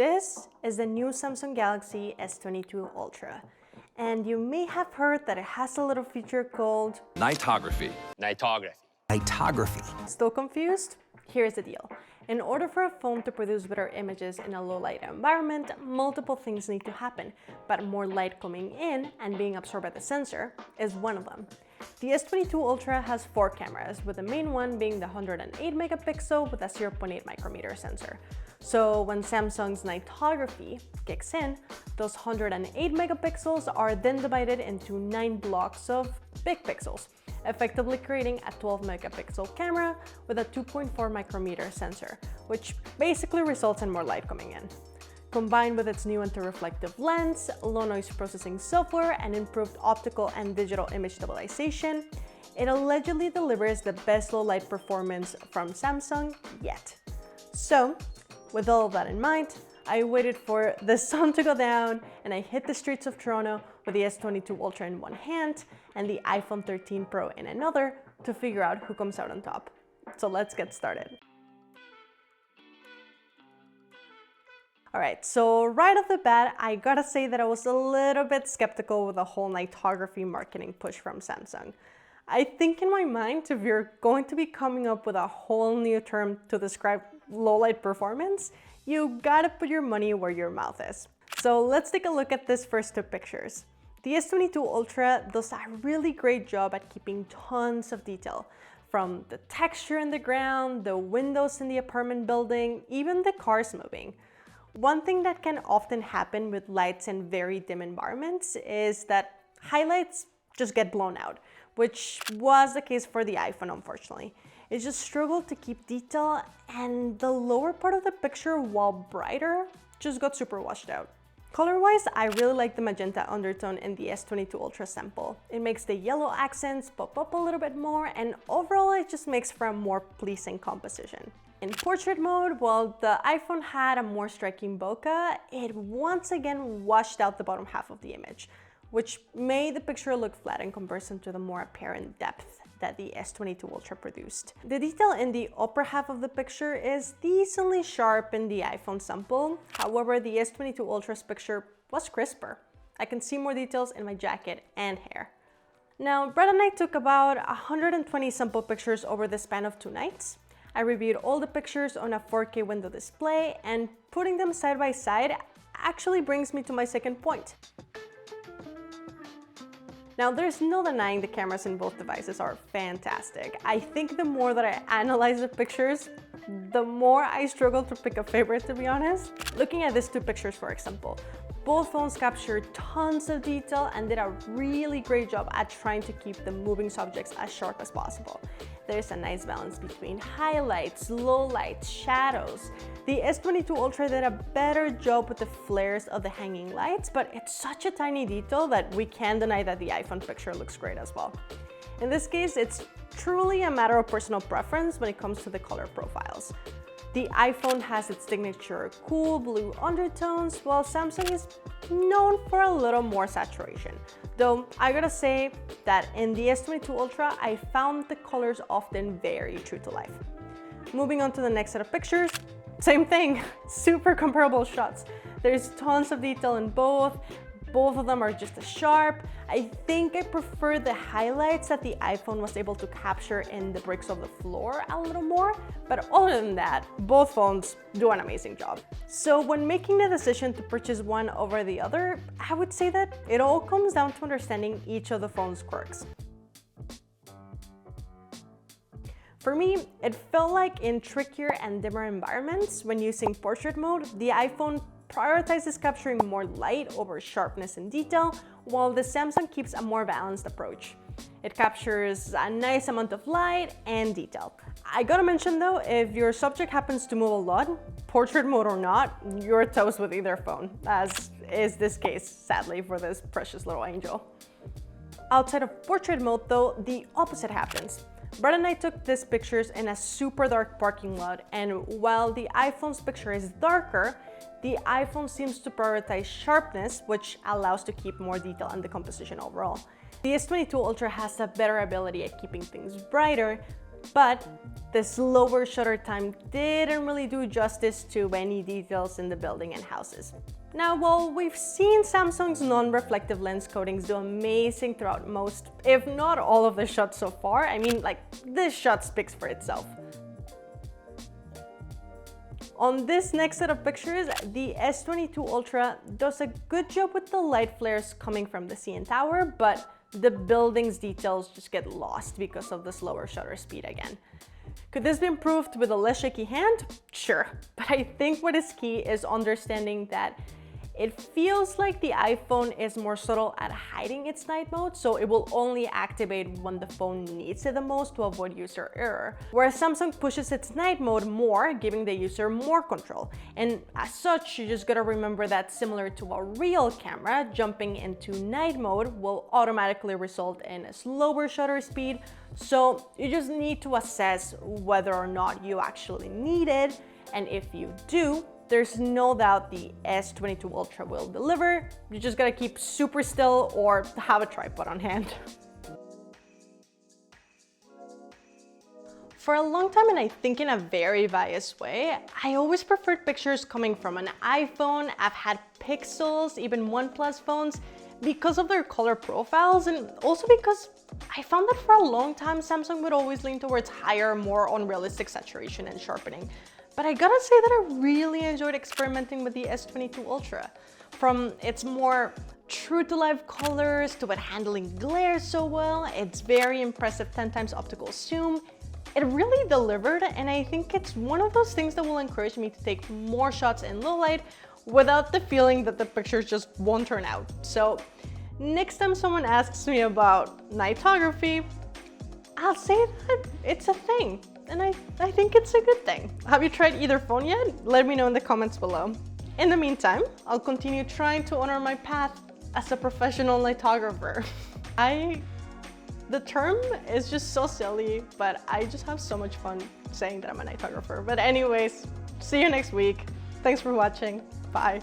This is the new Samsung Galaxy S22 Ultra, and you may have heard that it has a little feature called Nightography. Still confused? Here's the deal. In order for a phone to produce better images in a low-light environment, multiple things need to happen, but more light coming in and being absorbed by the sensor is one of them. The S22 Ultra has 4 cameras, with the main one being the 108 megapixel with a 0.8 micrometer sensor. So when Samsung's Nightography kicks in, those 108 megapixels are then divided into 9 blocks of big pixels, effectively creating a 12 megapixel camera with a 2.4 micrometer sensor, which basically results in more light coming in. Combined with its new anti-reflective lens, low noise processing software, and improved optical and digital image stabilization, it allegedly delivers the best low light performance from Samsung yet. So, with all of that in mind, I waited for the sun to go down and I hit the streets of Toronto with the S22 Ultra in one hand and the iPhone 13 Pro in another to figure out who comes out on top. So let's get started. Alright, so right off the bat, I gotta say that I was a little bit skeptical with the whole Nightography marketing push from Samsung. I think in my mind, if you're going to be coming up with a whole new term to describe low-light performance, you gotta put your money where your mouth is. So let's take a look at this first 2 pictures. The S22 Ultra does a really great job at keeping tons of detail, from the texture in the ground, the windows in the apartment building, even the cars moving. One thing that can often happen with lights in very dim environments is that highlights just get blown out, which was the case for the iPhone, unfortunately. It just struggled to keep detail, and the lower part of the picture, while brighter, just got super washed out. Color-wise, I really like the magenta undertone in the S22 Ultra sample. It makes the yellow accents pop up a little bit more, and overall it just makes for a more pleasing composition. In portrait mode, while the iPhone had a more striking bokeh, it once again washed out the bottom half of the image, which made the picture look flat in comparison to the more apparent depth that the S22 Ultra produced. The detail in the upper half of the picture is decently sharp in the iPhone sample. However, the S22 Ultra's picture was crisper. I can see more details in my jacket and hair. Now, Brett and I took about 120 sample pictures over the span of 2 nights. I reviewed all the pictures on a 4K window display, and putting them side by side actually brings me to my second point. Now, there's no denying the cameras in both devices are fantastic. I think the more that I analyze the pictures, the more I struggle to pick a favorite, to be honest. Looking at these 2 pictures, for example, both phones captured tons of detail and did a really great job at trying to keep the moving subjects as sharp as possible. There's a nice balance between highlights, lowlights, shadows. The S22 Ultra did a better job with the flares of the hanging lights, but it's such a tiny detail that we can't deny that the iPhone picture looks great as well. In this case, it's truly a matter of personal preference when it comes to the color profiles. The iPhone has its signature cool blue undertones, while Samsung is known for a little more saturation. Though I gotta say that in the S22 Ultra, I found the colors often very true to life. Moving on to the next set of pictures, same thing, super comparable shots. There's tons of detail in both. Both of them are just as sharp. I think I prefer the highlights that the iPhone was able to capture in the bricks of the floor a little more, but other than that, both phones do an amazing job. So when making the decision to purchase one over the other, I would say that it all comes down to understanding each of the phone's quirks. For me, it felt like in trickier and dimmer environments, when using portrait mode, the iPhone prioritizes capturing more light over sharpness and detail, while the Samsung keeps a more balanced approach. It captures a nice amount of light and detail. I gotta mention though, if your subject happens to move a lot, portrait mode or not, you're toast with either phone, as is this case, sadly, for this precious little angel. Outside of portrait mode though, the opposite happens. Brett and I took these pictures in a super dark parking lot, and while the iPhone's picture is darker, the iPhone seems to prioritize sharpness, which allows to keep more detail in the composition overall. The S22 Ultra has a better ability at keeping things brighter, But this lower shutter time didn't really do justice to any details in the building and houses. Now, while we've seen Samsung's non-reflective lens coatings do amazing throughout most, if not all of the shots so far, I mean, like, this shot speaks for itself. On this next set of pictures, the S22 Ultra does a good job with the light flares coming from the CN Tower, but the building's details just get lost because of the slower shutter speed again. Could this be improved with a less shaky hand? Sure, but I think what is key is understanding that it feels like the iPhone is more subtle at hiding its night mode, so it will only activate when the phone needs it the most to avoid user error. Whereas Samsung pushes its night mode more, giving the user more control. And as such, you just gotta remember that similar to a real camera, jumping into night mode will automatically result in a slower shutter speed. So you just need to assess whether or not you actually need it. And if you do, there's no doubt the S22 Ultra will deliver. You just gotta keep super still or have a tripod on hand. For a long time, and I think in a very biased way, I always preferred pictures coming from an iPhone. I've had Pixels, even OnePlus phones, because of their color profiles, and also because I found that for a long time, Samsung would always lean towards higher, more unrealistic saturation and sharpening. But I gotta say that I really enjoyed experimenting with the S22 Ultra. From its more true-to-life colors to it handling glare so well, its very impressive 10 times optical zoom, it really delivered, and I think it's one of those things that will encourage me to take more shots in low light without the feeling that the pictures just won't turn out. So next time someone asks me about nightography, I'll say that it's a thing. And I think it's a good thing. Have you tried either phone yet? Let me know in the comments below. In the meantime, I'll continue trying to honor my path as a professional nightographer. The term is just so silly, but I just have so much fun saying that I'm a nightographer. But anyways, see you next week. Thanks for watching. Bye.